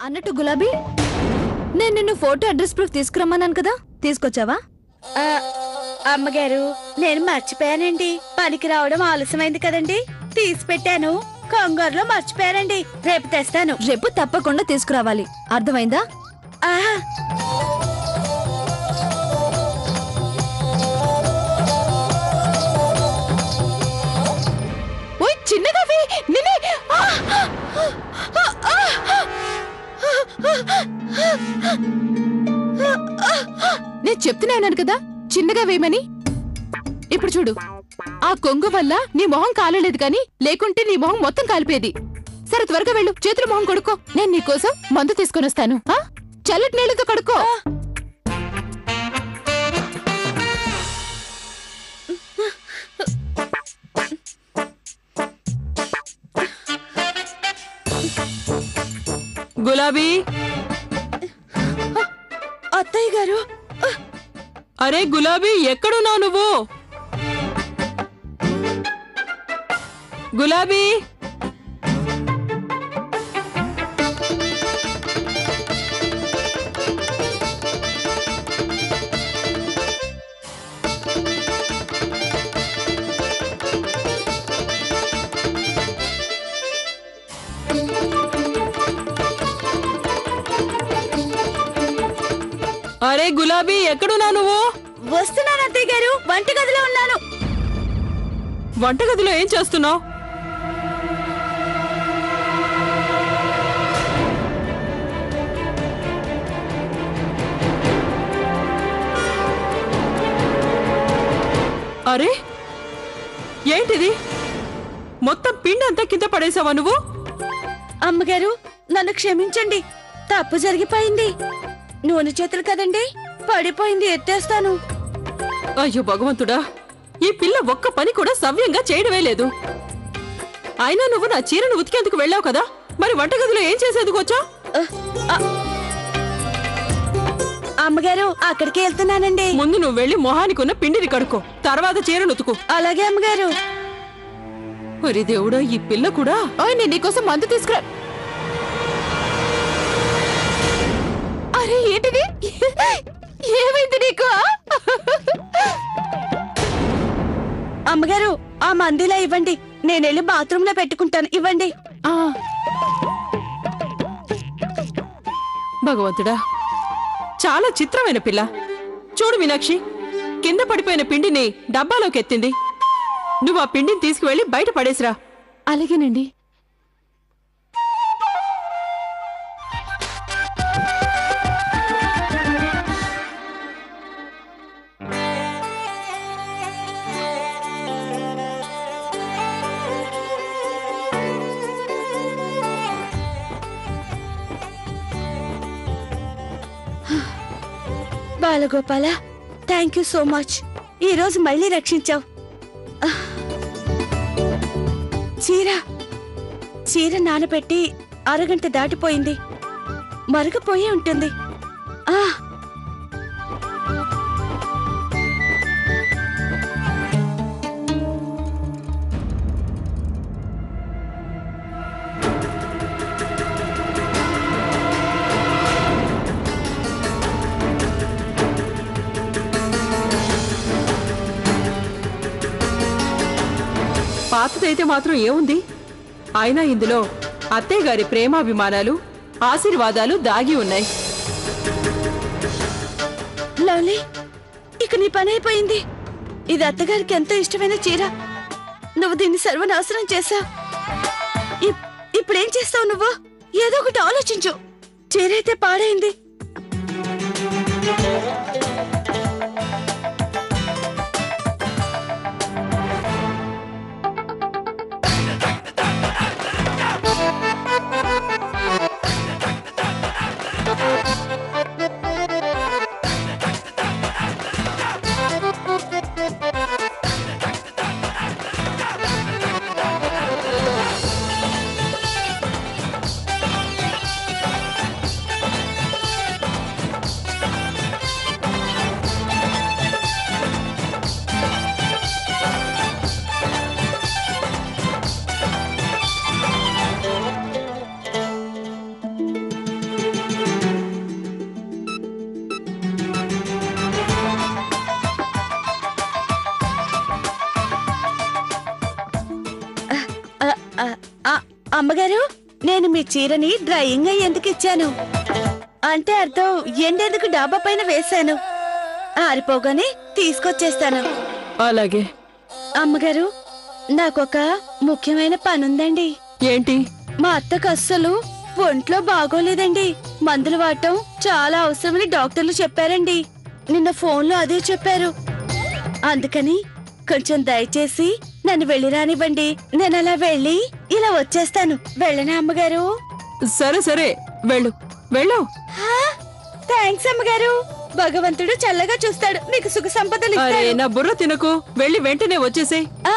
అన్నట్టు గులాబీ, నేను నిన్ను ఫోటో అడ్రస్ ప్రూఫ్ తీసుకురమ్మన్నాను కదా, తీసుకొచ్చావా? అమ్మగారు, నేను మర్చిపోయానండి. పనికి రావడం ఆలస్యమైంది కదండి, తీసి పెట్టాను. కంగారులో మర్చిపోయానండి. రేపు తెస్తాను. రేపు తప్పకుండా తీసుకురావాలి, అర్థమైందా? ఆహా, ఓయ్ చిన్నగా నేను చెప్తున్నాను కదా చిన్నగా వేయమని. ఇప్పుడు చూడు, ఆ కొంగు వల్ల నీ మొహం కాలలేదు కానీ లేకుంటే నీ మొహం మొత్తం కాలిపోయేది. సరే త్వరగా వెళ్ళు, చేతులు మొహం కడుక్కో. నేను నీకోసం మందు తీసుకొని వస్తాను. చల్లటి నీళ్లతో కడుక్కో. గులాబీ, అత్తయ్య గారు. అరే గులాబీ, ఎక్కడున్నావు నువ్వు? గులాబీ, అరే గులాబీ, ఎక్కడున్నావు నువ్వు? వస్తున్నాను అత్తయ్య గారు, వంటగదిలో ఉన్నాను. వంటగదిలో ఏం చేస్తున్నావు? అరే ఏంటిది? మొత్తం పిండి అంతా కింద పడేసావా నువ్వు? అమ్మగారు, నన్ను క్షమించండి, తప్పు జరిగిపోయింది. నూనె చేతులు కదండి, పడిపోయింది, ఎత్తేస్తాను. అయ్యో భగవంతుడా, ఈ పిల్ల ఒక్క పని కూడా సవ్యంగా చేయడమే లేదు. అయినా నువ్వు నా చీరను ఉతికేందుకు వెళ్ళావు కదా, మరి వంటగదిలో ఏం చేసేందుకు వచ్చావు? అమ్మగారు, అక్కడికి వెళ్తున్నానండి. ముందు నువ్వు వెళ్ళి మొహానికి ఉన్న పిండిని కడుక్కో, తర్వాత చీరను ఉతుకు. అలాగే అమ్మగారు. మరి దేవుడా, ఈ పిల్ల కూడా. ఓయ్, నేను నీకోసం మందు తీసుకురా. అరే ఏంటిది? ఏమైంది నీకు? అమ్మగారు, ఆ మందిలా ఇవ్వండి, నేను వెళ్ళి బాత్రూమ్ లో పెట్టుకుంటాను. ఇవ్వండి. భగవంతుడా, చాలా చిత్రమైన పిల్ల. చూడు మీనాక్షి, కింద పడిపోయిన పిండిని డబ్బాలోకి ఎత్తింది. నువ్వు ఆ పిండిని తీసుకువెళ్ళి బయట పడేసిరా. అలాగేనండి. Balagopala, thank you so much. ఈ రోజు మళ్ళీ రక్షించావు. చీర నానబెట్టి అరగంట దాటిపోయింది, మరగపోయి ఉంటుంది. పాతదైతే మాత్రం ఏముంది? అయినా ఇందులో అత్తయ్య గారి ప్రేమాభిమానాలు, ఆశీర్వాదాలు దాగి ఉన్నాయి. లవ్లీ, ఇక నీ పని అయిపోయింది. ఇది అత్తగారికి ఎంతో ఇష్టమైన చీర, నువ్వు దీన్ని సర్వనాశనం చేశావు. ఇప్పుడేం చేస్తావు నువ్వు? ఏదో ఒకటి ఆలోచించు. చీర అయితే పాడైంది. ఆ, ఆ, ఆ, అమ్మగారు, నేను మీ చీరని డ్రైయింగ్ అయ్యేందుకు ఇచ్చాను. అంటే అర్థం ఎండేందుకు డాబా పైన వేశాను. ఆరిపోగానే తీసుకొచ్చేస్తాను. అలాగే. అమ్మగారు, నాకొక ముఖ్యమైన పనుందండి. ఏంటి? మా అత్తకు అస్సలు ఒంట్లో బాగోలేదండి. మందులు వాడటం చాలా అవసరమని డాక్టర్లు చెప్పారండి. నిన్న ఫోన్లో అదే చెప్పారు. అందుకని కొంచెం దయచేసి నన్ను వెళ్ళి రానివ్వండి. నేను అలా వెళ్ళి ఇలా వచ్చేస్తాను. వెళ్ళనా అమ్మగారు? సరే సరే, వెళ్ళు వెళ్ళు. థ్యాంక్స్ అమ్మగారు. భగవంతుడు చల్లగా చూస్తాడు. నీకు సుఖ సంపదలు అరే ఇస్తాడు. నా బుర్ర తినకు, వెళ్ళి వెంటనే వచ్చేసేయ్. ఆ,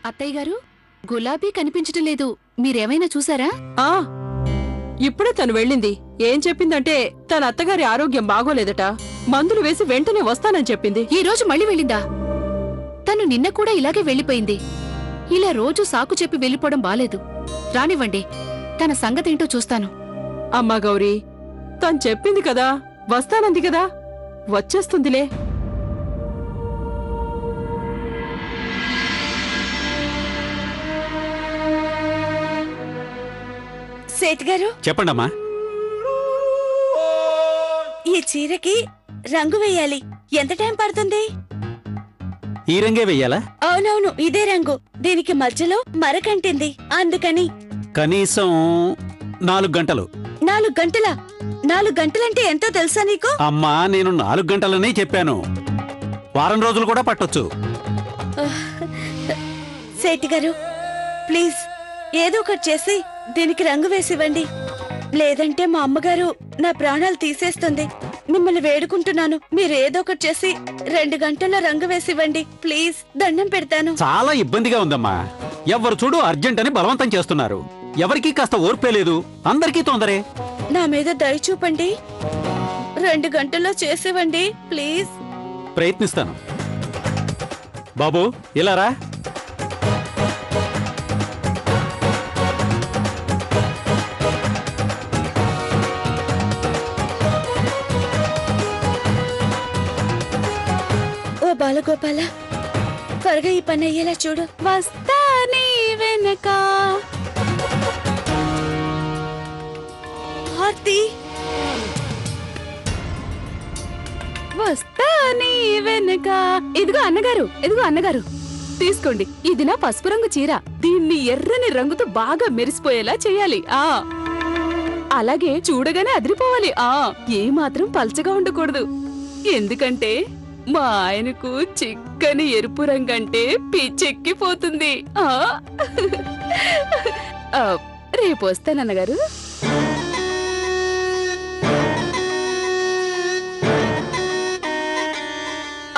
అత్తయ్య గారు, గులాబీ కనిపించటం లేదు. మీరేమైనా చూసారా? ఆ ఇప్పుడే తను వెళ్ళింది. ఏం చెప్పిందంటే తన అత్తగారి ఆరోగ్యం బాగోలేదట, మందులు వేసి వెంటనే వస్తానని చెప్పింది. ఈ రోజు మళ్ళీ వెళ్ళిందా? తను నిన్న కూడా ఇలాగే వెళ్ళిపోయింది. ఇలా రోజు సాకు చెప్పి వెళ్ళిపోవడం బాలేదు. రానివ్వండి, తన సంగతేంటో చూస్తాను. అమ్మా గౌరీ, తను చెప్పింది కదా, వస్తానంది కదా, వచ్చేస్తుందిలే. సేట్ గారు, చెప్పండమ్మా. ఈ చీరకి రంగు వేయాలి. ఎంత టైం పడుతుంది? ఈ రంగే వెయ్యాలా? అవునవును, ఇదే రంగు. దీనికి మధ్యలో మరకంటింది, అందుకని. కనీసం 4 గంటలు. 4 గంటలా? 4 గంటలంటే ఎంతో తెలుసా నీకు? అమ్మా, నేను 4 గంటలనే చెప్పాను. వారం రోజులు కూడా పట్టొచ్చు. సేట్ గారు, ప్లీజ్ ఏదో ఒకటి చేసి దీనికి రంగు వేసివ్వండి. లేదంటే మా అమ్మగారు నా ప్రాణాలు తీసేస్తుంది. మిమ్మల్ని వేడుకుంటున్నాను, మీరు ఏదో ఒకటి చేసి 2 గంటల్లో రంగు వేసివ్వండి ప్లీజ్. దండం పెడతాను. చాలా ఇబ్బందిగా ఉందమ్మా. ఎవరు చూడు అర్జెంట్ అని బలవంతం చేస్తున్నారు. ఎవరికీ కాస్త ఓర్పే లేదు. అందరికీ తొందరే. నా మీద దయ చూపండి. 2 గంటల్లో చేసివ్వండి ప్లీజ్. ప్రయత్నిస్తాను. బాబు, ఇలా రా. ఓ బాలగోపాల, త్వరగా ఈ పని అయ్యేలా చూడు. వస్తా నీ వెనక. హార్తి, వస్తా నీ వెనక. ఇదిగో అన్నగారు, ఇదిగో అన్నగారు, తీసుకోండి. ఇది నా పసుపు రంగు చీర. దీన్ని ఎర్రని రంగుతో బాగా మెరిసిపోయేలా చేయాలి. అలాగే చూడగానే అదిరిపోవాలి. ఏ మాత్రం పల్చగా ఉండకూడదు. ఎందుకంటే మా ఆయనకు చిక్కని ఎరుపు రంగంటే పిచ్చెక్కిపోతుంది. రేపు వస్తానన్నగారు.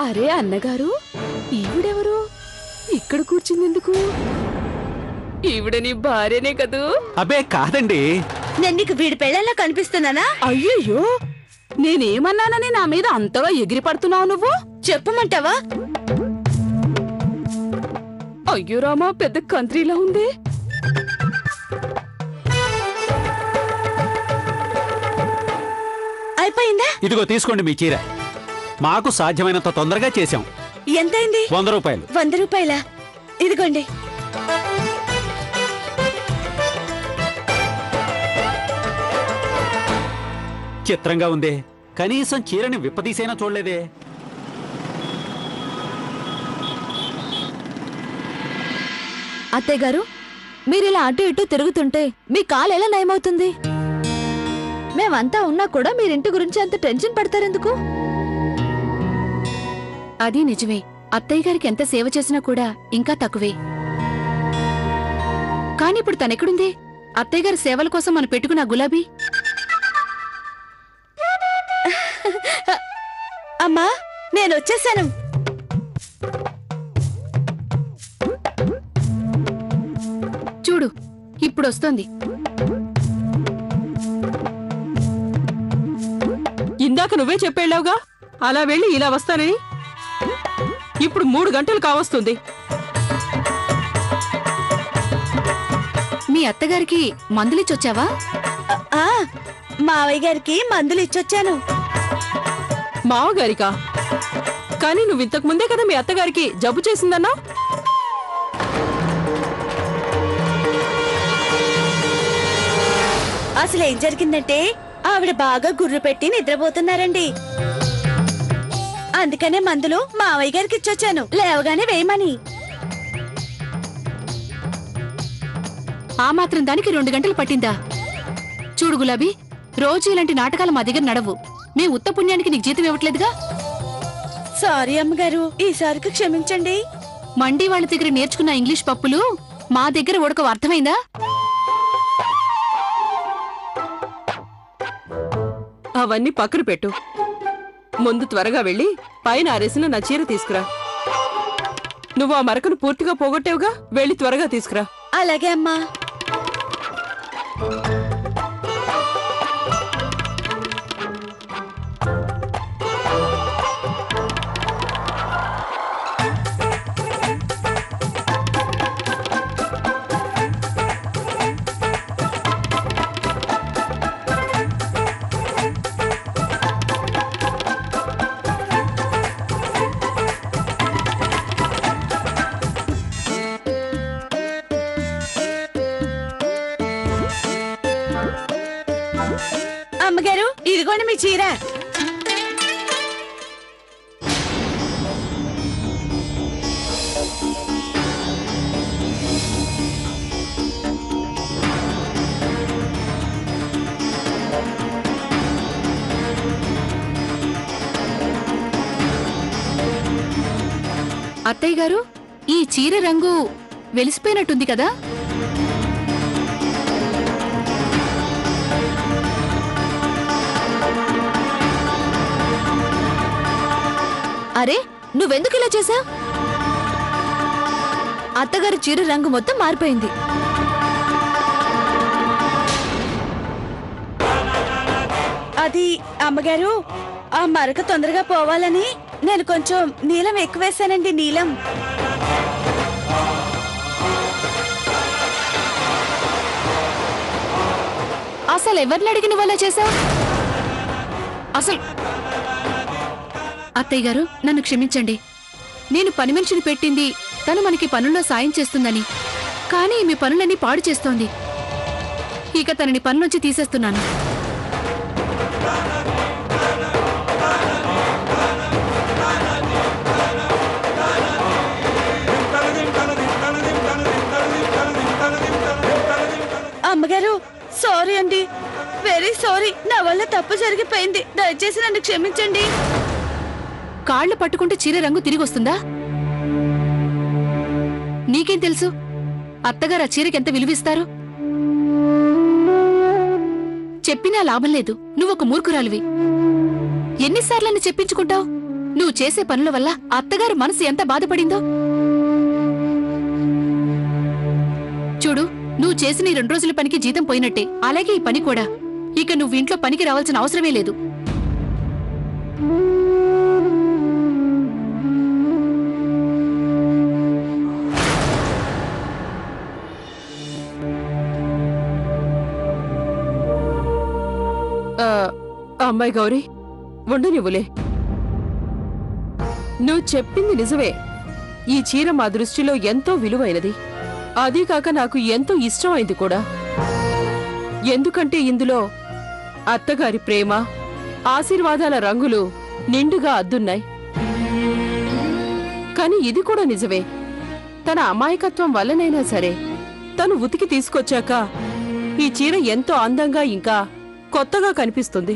అరే అన్నగారు, ఈవిడెవరు? ఇక్కడ కూర్చుందెందుకు? ఈవిడ నీ భార్యనే కదూ? అబే కాదండి. నేను నీకు వీడి పెళ్ళలా కనిపిస్తున్నానా? అయ్యయ్యో, నేనేమన్నానని నా మీద అంతగా ఎగిరి పడుతున్నావు నువ్వు? చెప్పమంటావా? అయ్యో రామా, పెద్ద కంట్రీలా ఉంది. అయిపోయిందా? ఇదిగో తీసుకోండి మీ చీర. మాకు సాధ్యమైనంత తొందరగా చేశాం. ఎంతైంది? 100 రూపాయలు. 100 రూపాయలా? ఇదిగోండి. చిత్రంగా ఉందే. కనీసం చీరని విప్పదీసైనా చూడలేదే. అత్తయ్య గారు, మీరిలా అటు ఇటు తిరుగుతుంటే మీ కాలు ఎలా నయమవుతుంది? మేమంతా ఉన్నా కూడా మీరింటి గురించి అంత టెన్షన్ పడతారెందుకు? అది నిజమే. అత్తయ్య గారికి ఎంత సేవ చేసినా కూడా ఇంకా తక్కువే. కాని ఇప్పుడు తనెక్కడుంది? అత్తయ్య గారి సేవల కోసం మనం పెట్టుకున్న గులాబీ. అమ్మా, నేను వచ్చేసాను. చూడు, ఇప్పుడొస్తోంది. ఇందాక నువ్వే చెప్పేళ్ళావుగా అలా వెళ్ళి ఇలా వస్తానని. ఇప్పుడు 3 గంటలు కావస్తుంది. మీ అత్తగారికి మందులిచ్చొచ్చావా? ఆ, మావయ్య గారికి మందులు ఇచ్చొచ్చాను. మావగారికా? కానీ నువ్వు ఇంతకు ముందే కదా మీ అత్తగారికి జబ్బు చేసిందన్నా. అసలు ఏం జరిగిందంటే ఆవిడ బాగా గుర్రు పెట్టి నిద్రపోతున్నారండి. అందుకనే మందులు మావయ్య గారికి ఇచ్చొచ్చాను లేవగానే వేయమని. ఆ మాత్రం దానికి 2 గంటలు పట్టిందా? చూడు గులాబీ, రోజు ఇలాంటి నాటకాలు మా దగ్గర నడవు. మీ ఉత్త పుణ్యానికి నీకు జీతం ఇవ్వట్లేదుగా. సారీ అమ్మగారు, ఈసారికి క్షమించండి. మండి వాళ్ళ దగ్గర నేర్చుకున్న ఇంగ్లీష్ పప్పులు మా దగ్గర ఉడకవు, అర్థమైందా? అవన్నీ పక్కన పెట్టు. ముందు త్వరగా వెళ్ళి పైన ఆరేసిన నా చీర తీసుకురా. నువ్వు ఆ మరకను పూర్తిగా పోగొట్టావుగా, వెళ్ళి త్వరగా తీసుకురా. అలాగే అమ్మా. అమ్మగారు, ఇదిగోండి మీ చీర. అత్తయ్య గారు, ఈ చీర రంగు వెలిసిపోయినట్టుంది కదా? అరే, నువ్వెందుకు ఇలా చేశావు? అత్తగారి చీర రంగు మొత్తం మారిపోయింది. అది అమ్మగారు, ఆ మరక తొందరగా పోవాలని నేను కొంచెం నీలం ఎక్కువేశానండి. నీలం. అసలు ఎవరిని అడిగి నువ్వు అలా చేశావు? అసలు అత్తయ్య గారు, నన్ను క్షమించండి. నేను పని మనిషిని పెట్టింది తను మనకి పనుల్లో సాయం చేస్తుందని, కానీ మీ పనులన్నీ పాడు చేస్తోంది. ఇక తనని పనులోంచి తీసేస్తున్నాను. అమ్మగారు, సారీ అండి, వెరీ సారీ. నా వల్ల తప్పు జరిగిపోయింది. దయచేసి నన్ను క్షమించండి. కాళ్ళు పట్టుకుంటే చీర రంగు తిరిగి వస్తుందా? నీకేం తెలుసు అత్తగారు ఆ చీరకి ఎంత విలువిస్తారు? చెప్పినా లాభం లేదు. నువ్వొక మూర్ఖురాలివి. ఎన్నిసార్లని చెప్పించుకుంటావు? నువ్వు చేసే పనుల వల్ల అత్తగారు మనసు ఎంత బాధపడిందో చూడు. నువ్వు చేసిన ఈ 2 రోజుల పనికి జీతం పోయినట్టే, అలాగే ఈ పని కూడా. ఇక నువ్వు ఇంట్లో పనికి రావాల్సిన అవసరమే లేదు. అమ్మాయి గౌరీ, ఉండనివ్వులే. నువ్వు చెప్పింది నిజమే. ఈ చీర మా దృష్టిలో ఎంతో విలువైనది. అదీ కాక నాకు ఎంతో ఇష్టమైంది కూడా. ఎందుకంటే ఇందులో అత్తగారి ప్రేమ, ఆశీర్వాదాల రంగులు నిండుగా అద్దున్నాయి. కాని ఇది కూడా నిజమే. తన అమాయకత్వం వల్లనైనా సరే తను ఉతికి తీసుకొచ్చాక ఈ చీర ఎంతో అందంగా ఇంకా కొత్తగా కనిపిస్తుంది.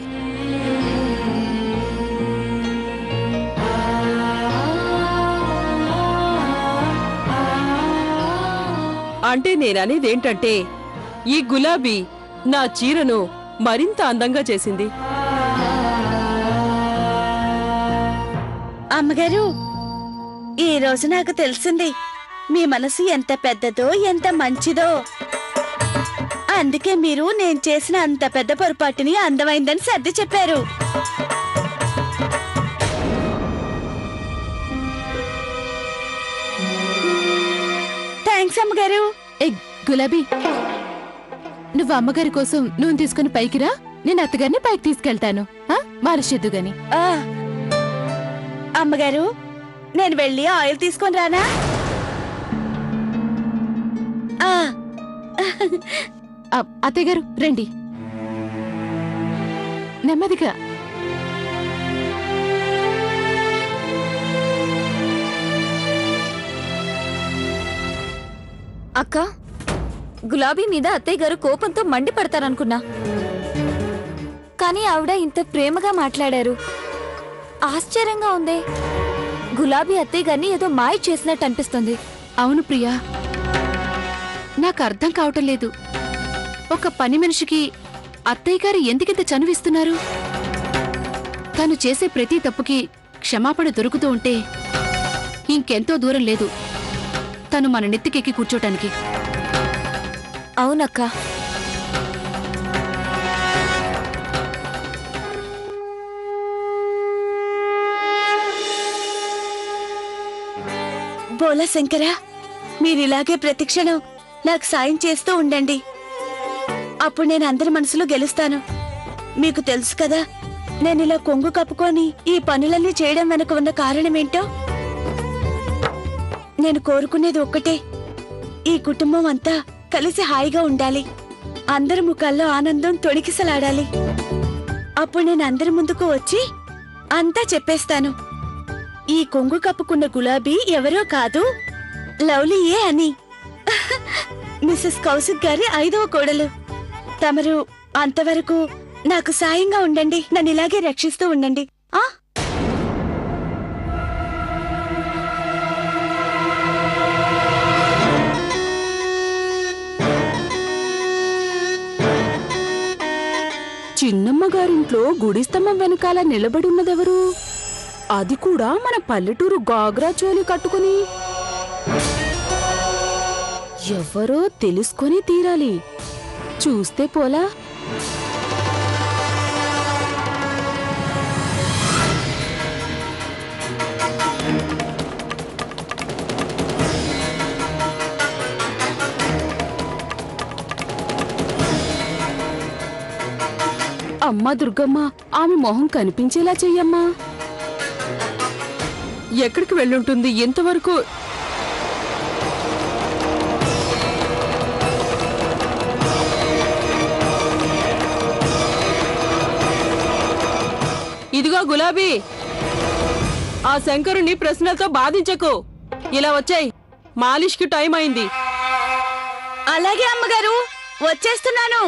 అంటే నేననేదేంటంటే, ఈ గులాబీ నా చీరను మరింత అందంగా చేసింది. అమ్మగారు, ఈ రోజు నాకు తెలిసింది మీ మనసు ఎంత పెద్దదో, ఎంత మంచిదో. అందుకే మీరు నేను చేసిన అంత పెద్ద పొరపాటుని అందమైందని సర్ది చెప్పారు. థ్యాంక్స్ అమ్మగారు. ఏ గులాబీ, నువ్వు అమ్మగారి కోసం నూనె తీసుకుని పైకి రా. నేను అత్తగారిని పైకి తీసుకెళ్తాను. మాలిషెద్దు గాని. అమ్మగారు, నేను వెళ్ళి ఆయిల్ తీసుకొని రానా? అత్తయ్య గారు రండి. నెమ్మదిగా. అక్క, గులాబీ మీద అత్తయ్య గారు కోపంతో మండిపడతారనుకున్నా, కానీ ఆవిడ ఇంత ప్రేమగా మాట్లాడారు. ఆశ్చర్యంగా ఉంది. గులాబీ అత్తయ్య గారిని ఏదో మాయ చేసినట్టు అనిపిస్తుంది. అవును ప్రియా, నాకు అర్థం కావటం లేదు. ఒక పని మనిషికి అత్తయ్య గారు ఎందుకింత చనువిస్తున్నారు? తను చేసే ప్రతి తప్పుకి క్షమాపణ దొరుకుతూ ఉంటే ఇంకెంతో దూరం లేదు తను మన నెత్తికెక్కి కూర్చోటానికి. అవునక్క. బోలా శంకర, మీరిలాగే ప్రతిక్షణం నాకు సాయం చేస్తూ ఉండండి. అప్పుడు నేను అందరి మనసులో గెలుస్తాను. మీకు తెలుసు కదా, నేనిలా కొంగు కప్పుకొని ఈ పనులన్నీ చేయడం వెనుక ఉన్న కారణమేంటో. నేను కోరుకునేది ఒక్కటే, ఈ కుటుంబం అంతా కలిసి హాయిగా ఉండాలి. అందరి ముఖాల్లో ఆనందం తొణికిసలాడాలి. అప్పుడు నేను అందరి ముందుకు వచ్చి అంతా చెప్పేస్తాను. ఈ కొంగు కప్పుకున్న గులాబీ ఎవరో కాదు, లవ్లీయే అని. మిస్సెస్ కౌశిక్ గారి 5వ కోడలు. తమరు అంతవరకు నాకు సాయంగా ఉండండి. నన్ను ఇలాగే రక్షిస్తూ ఉండండి. ఆ చిన్నమ్మ గారింట్లో గుడి స్తంభం వెనకాల నిలబడి ఉన్నదెవరు? అది కూడా మన పల్లెటూరు గాగ్రా చోలి కట్టుకుని. ఎవరో తెలుసుకొని తీరాలి. చూస్తే పోలా. అమ్మా దుర్గమ్మ, ఆమె మొహం కనిపించేలా చెయ్యమ్మా. ఎక్కడికి వెళ్ళుంటుంది ఎంతవరకు? ఇదిగో గులాబీ, ఆ శంకరుని ప్రశ్నలతో బాధించకు. ఇలా వచ్చాయి, మాలిష్కి టైం అయింది. అలాగే అమ్మగారు, వచ్చేస్తున్నాను.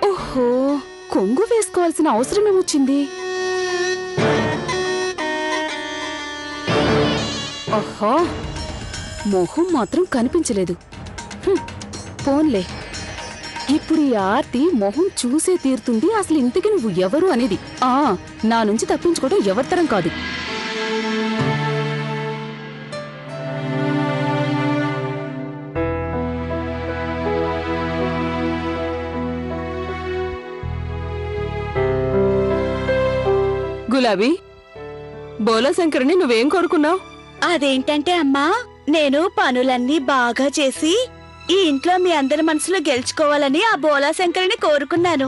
ఓహో, కొంగు వేసుకోవాల్సిన అవసరమేమొచ్చింది? ఓహో, మొహం మాత్రం కనిపించలేదు. పోన్లే, ఇప్పుడు ఈ ఆర్తి మొహం చూసే తీరుతుంది. అసలు ఇంతకి నువ్వు ఎవరు అనేది. నా నుంచి తప్పించుకోవడం ఎవరితరం కాదు. గులాబీ, బోలా శంకర్ని నువ్వేం కోరుకున్నావు? అదేంటంటే అమ్మా, నేను పనులన్నీ బాగా చేసి ఈ ఇంట్లో మీ అందరి మనసులో గెలుచుకోవాలని ఆ బోలా శంకర్ని కోరుకున్నాను.